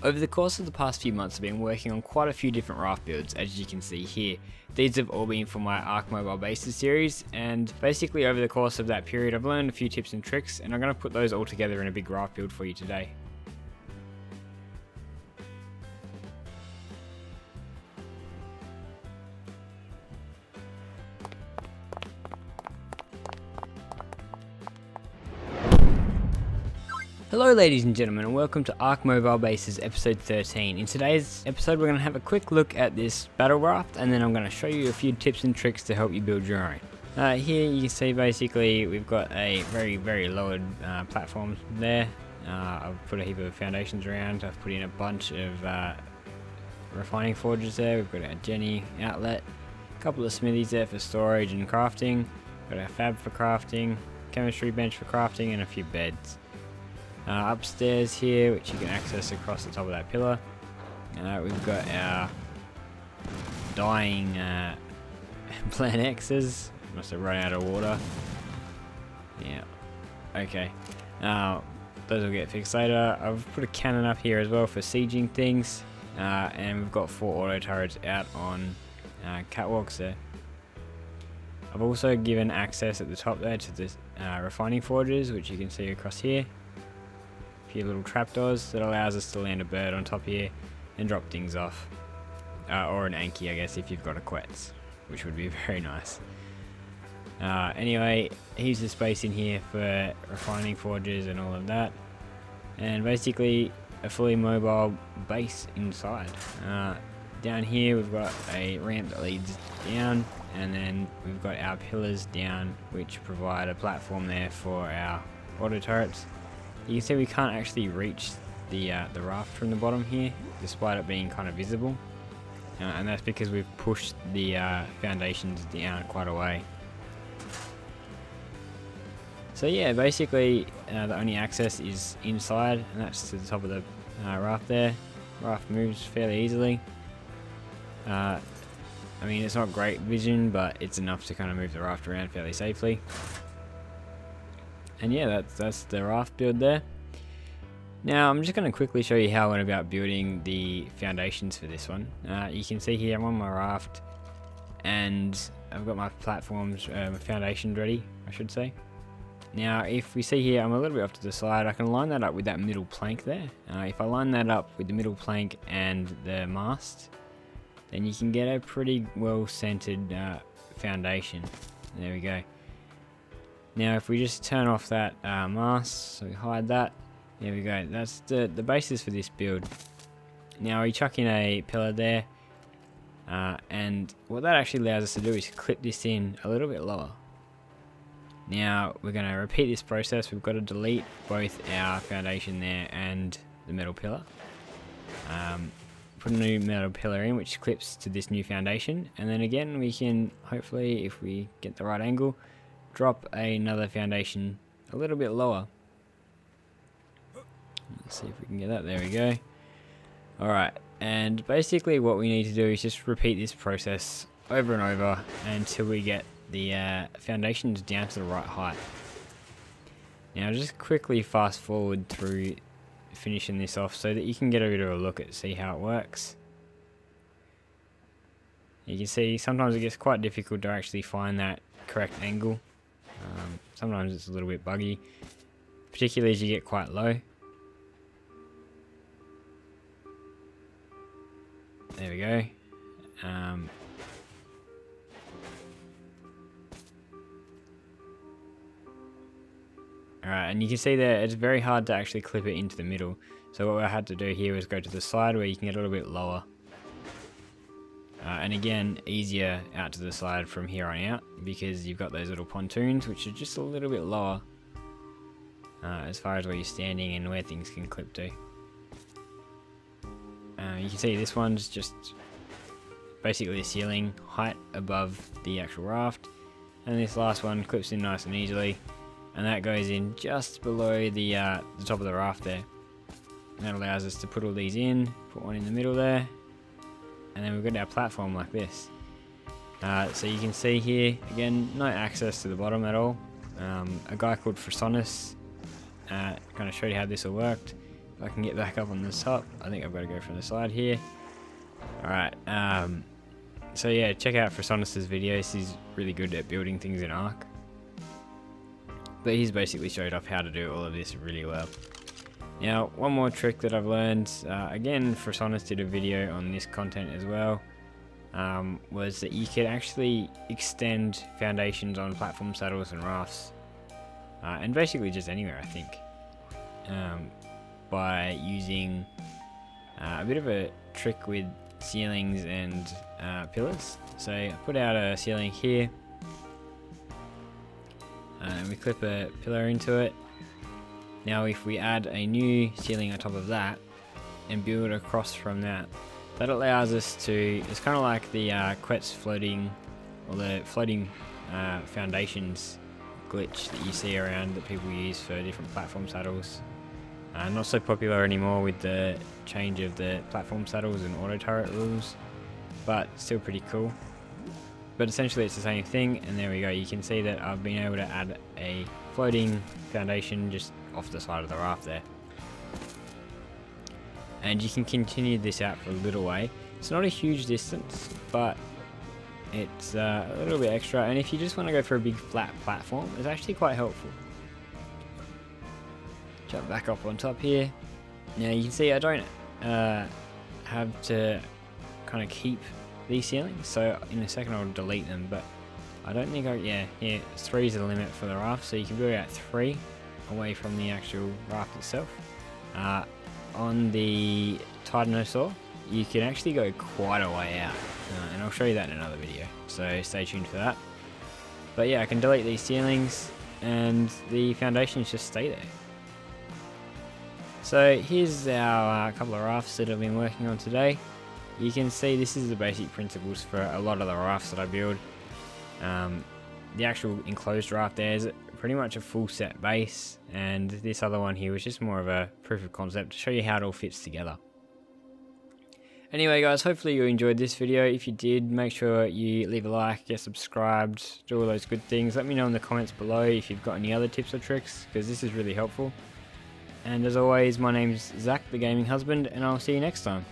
Over the course of the past few months I've been working on quite a few different raft builds, as you can see here. These have all been for my Ark Mobile Bases series, and basically over the course of that period I've learned a few tips and tricks, and I'm going to put those all together in a big raft build for you today. Hello ladies and gentlemen, and welcome to Ark Mobile Bases episode 13. In today's episode we're going to have a quick look at this battle raft, and then I'm going to show you a few tips and tricks to help you build your own. Here you can see basically we've got a very lowered platform there. I've put a heap of foundations around. I've put in a bunch of refining forges there. We've got our Jenny outlet, a couple of smithies there for storage and crafting. Got our fab for crafting, chemistry bench for crafting, and a few beds. Upstairs here, which you can access across the top of that pillar, we've got our dying Plan X's. Must have run out of water. Yeah, okay. Those will get fixed later. I've put a cannon up here as well for sieging things, and we've got 4 auto turrets out on catwalks there. I've also given access at the top there to the refining forges, which you can see across here. Few little trapdoors that allows us to land a bird on top here and drop things off, or an Anki, I guess, if you've got a Quetz, which would be very nice. Anyway, here's the space in here for refining forges and all of that, and basically a fully mobile base inside. Down here we've got a ramp that leads down, and then we've got our pillars down, which provide a platform there for our auto turrets. You can see we can't actually reach the raft from the bottom here, despite it being kind of visible, and that's because we've pushed the foundations down quite a way. So yeah, basically the only access is inside, and that's to the top of the raft there. Raft moves fairly easily. I mean, it's not great vision, but it's enough to kind of move the raft around fairly safely. And yeah, that's the raft build there. Now I'm just going to quickly show you how I went about building the foundations for this one. You can see here I'm on my raft, and I've got my platforms, my foundations ready, I should say. Now if we see here, I'm a little bit off to the side. I can line that up with that middle plank there. If I line that up with the middle plank and the mast, then you can get a pretty well centered foundation. There we go. Now if we just turn off that mast, so we hide that, there we go, that's the basis for this build. Now we chuck in a pillar there, and what that actually allows us to do is clip this in a little bit lower. Now we're going to repeat this process. We've got to delete both our foundation there and the metal pillar. Put a new metal pillar in which clips to this new foundation, and then again we can, hopefully if we get the right angle, drop another foundation a little bit lower. Let's see if we can get that. There we go. Alright, and basically what we need to do is just repeat this process over and over until we get the foundations down to the right height. Now just quickly fast forward through finishing this off so that you can get a bit of a look at see how it works. You can see sometimes it gets quite difficult to actually find that correct angle. Sometimes it's a little bit buggy, particularly as you get quite low. There we go. Alright, and you can see there it's very hard to actually clip it into the middle. So what I had to do here was go to the side where you can get a little bit lower. And again, easier out to the side from here on out, because you've got those little pontoons which are just a little bit lower as far as where you're standing and where things can clip to. You can see this one's just basically the ceiling height above the actual raft, and this last one clips in nice and easily, and that goes in just below the top of the raft there. And that allows us to put all these in, put one in the middle there, and then we've got our platform like this. So you can see here, again, no access to the bottom at all. A guy called Frasonus kind of showed you how this all worked. if I can get back up on the top. I think I've got to go from the side here. Alright, so yeah, check out Frosonis's videos. He's really good at building things in Ark. But he's basically showed off how to do all of this really well. Now, one more trick that I've learned, again, Frosonis did a video on this content as well, was that you could actually extend foundations on platform saddles and rafts, and basically just anywhere, I think, by using a bit of a trick with ceilings and pillars. So I put out a ceiling here, and we clip a pillar into it. Now if we add a new ceiling on top of that and build across from that, that allows us to, it's kind of like the Quetz floating, or the floating foundations glitch that you see around that people use for different platform saddles. Not so popular anymore with the change of the platform saddles and auto turret rules, but still pretty cool. But essentially it's the same thing, and there we go. You can see that I've been able to add a floating foundation just off the side of the raft there. And you can continue this out for a little way. It's not a huge distance, but it's a little bit extra, and if you just want to go for a big flat platform, it's actually quite helpful. Jump back up on top here. Now you can see I don't have to kind of keep these ceilings, so in a second I'll delete them, but I don't think yeah, 3 is the limit for the raft, so you can build out 3 away from the actual raft itself. On the Titanosaur, you can actually go quite a way out, and I'll show you that in another video, so stay tuned for that. But yeah, I can delete these ceilings and the foundations just stay there. So here's our couple of rafts that I've been working on today. You can see this is the basic principles for a lot of the rafts that I build. The actual enclosed raft there is pretty much a full set base, and this other one here was just more of a proof of concept to show you how it all fits together. Anyway guys, hopefully you enjoyed this video. If you did, make sure you leave a like, get subscribed, do all those good things. Let me know in the comments below if you've got any other tips or tricks, because this is really helpful. And as always, my name's Zach, the Gaming Husband, and I'll see you next time.